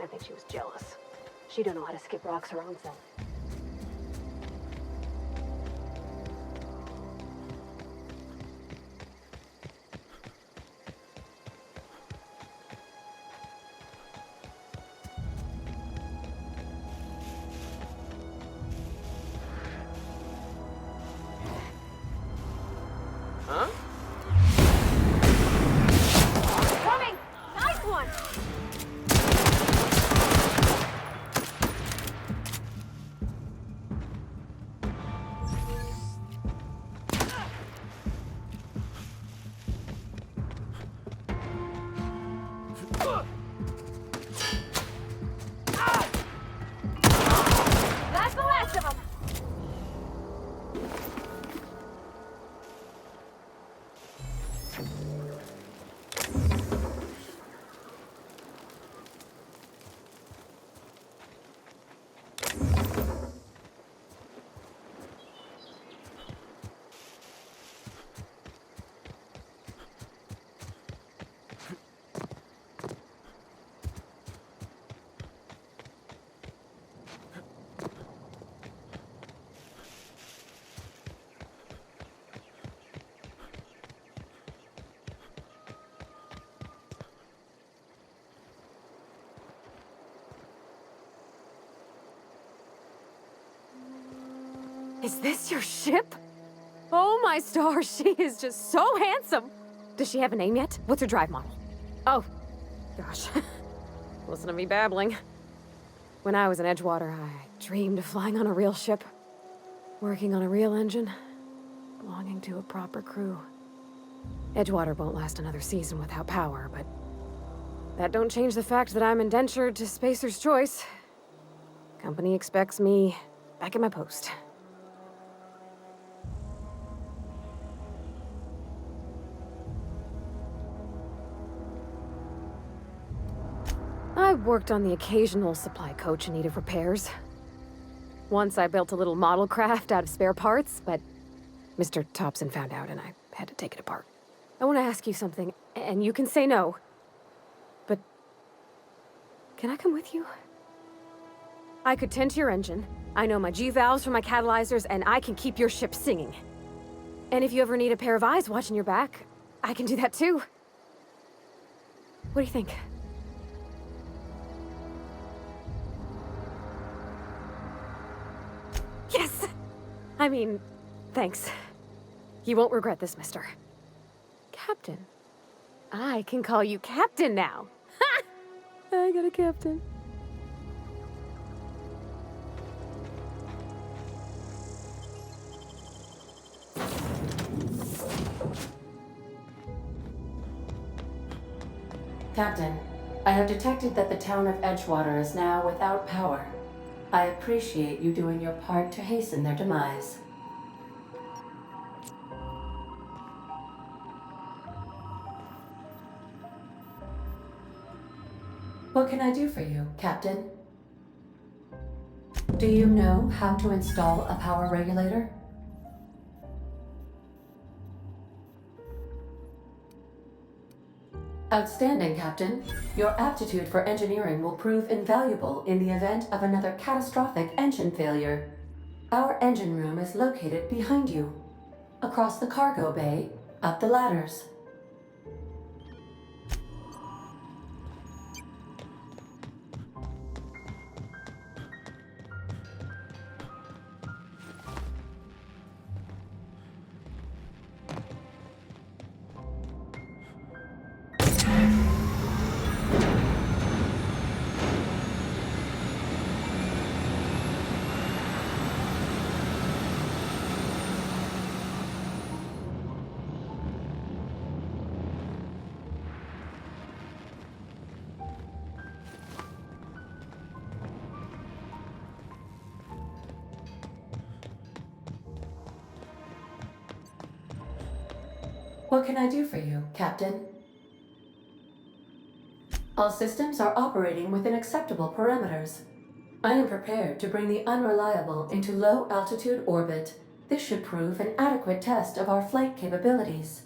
I think she was jealous. She don't know how to skip rocks her own self. Coming! Nice one! Is this your ship? Oh my stars, she is just so handsome. Does she have a name yet? What's her drive model? Oh, gosh. Listen to me babbling. When I was in Edgewater, I dreamed of flying on a real ship, working on a real engine, belonging to a proper crew. Edgewater won't last another season without power, but that don't change the fact that I'm indentured to Spacer's Choice. Company expects me back at my post. I worked on the occasional supply coach in need of repairs. Once I built a little model craft out of spare parts, but Mr. Thompson found out and I had to take it apart. I want to ask you something, and you can say no. But can I come with you? I could tend to your engine. I know my G-valves from my catalyzers, and I can keep your ship singing. And if you ever need a pair of eyes watching your back, I can do that too. What do you think? Yes! I mean, thanks. You won't regret this, mister. Captain. I can call you Captain now. Ha! I got a captain. Captain, I have detected that the town of Edgewater is now without power. I appreciate you doing your part to hasten their demise. What can I do for you, Captain? Do you know how to install a power regulator? Outstanding, Captain. Your aptitude for engineering will prove invaluable in the event of another catastrophic engine failure. Our engine room is located behind you, across the cargo bay, up the ladders. What can I do for you, Captain? All systems are operating within acceptable parameters. I am prepared to bring the unreliable into low-altitude orbit. This should prove an adequate test of our flight capabilities.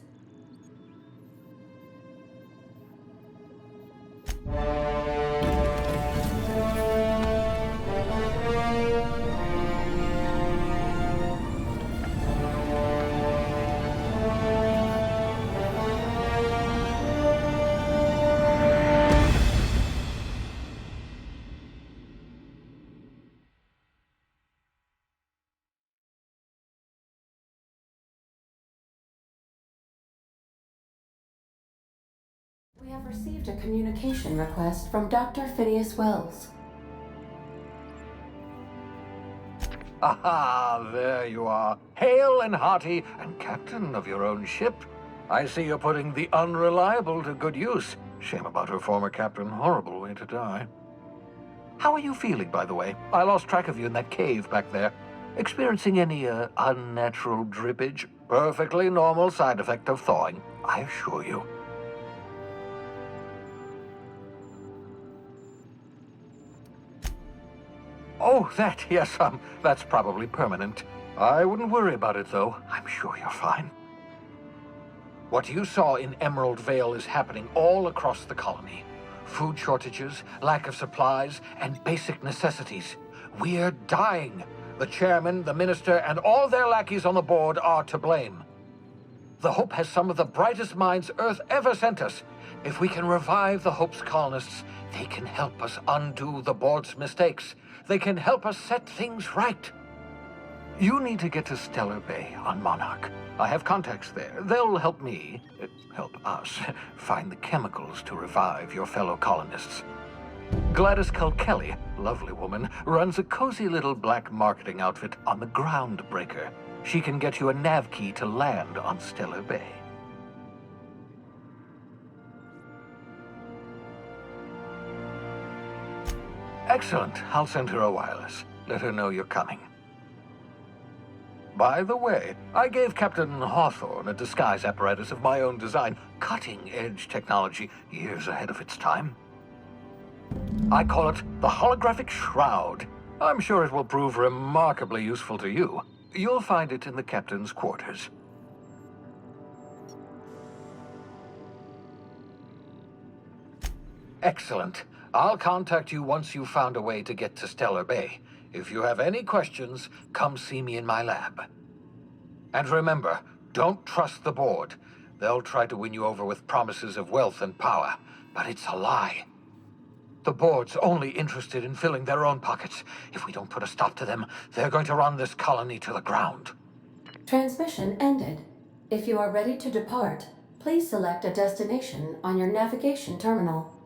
We have received a communication request from Dr. Phineas Wells. Aha, there you are. Hale and hearty, and captain of your own ship. I see you're putting the unreliable to good use. Shame about her former captain. Horrible way to die. How are you feeling, by the way? I lost track of you in that cave back there. Experiencing any, unnatural drippage? Perfectly normal side effect of thawing, I assure you. Oh, that, yes, that's probably permanent. I wouldn't worry about it, though. I'm sure you're fine. What you saw in Emerald Vale is happening all across the colony. Food shortages, lack of supplies, and basic necessities. We're dying. The chairman, the minister, and all their lackeys on the board are to blame. The Hope has some of the brightest minds Earth ever sent us. If we can revive the Hope's colonists, they can help us undo the board's mistakes. They can help us set things right. You need to get to Stellar Bay on Monarch. I have contacts there. They'll help help us, find the chemicals to revive your fellow colonists. Gladys Kelly, lovely woman, runs a cozy little black marketing outfit on the Groundbreaker. She can get you a nav key to land on Stellar Bay. Excellent. I'll send her a wireless. Let her know you're coming. By the way, I gave Captain Hawthorne a disguise apparatus of my own design, cutting-edge technology, years ahead of its time. I call it the Holographic Shroud. I'm sure it will prove remarkably useful to you. You'll find it in the captain's quarters. Excellent. I'll contact you once you've found a way to get to Stellar Bay. If you have any questions, come see me in my lab. And remember, don't trust the board. They'll try to win you over with promises of wealth and power, but it's a lie. The board's only interested in filling their own pockets. If we don't put a stop to them, they're going to run this colony to the ground. Transmission ended. If you are ready to depart, please select a destination on your navigation terminal.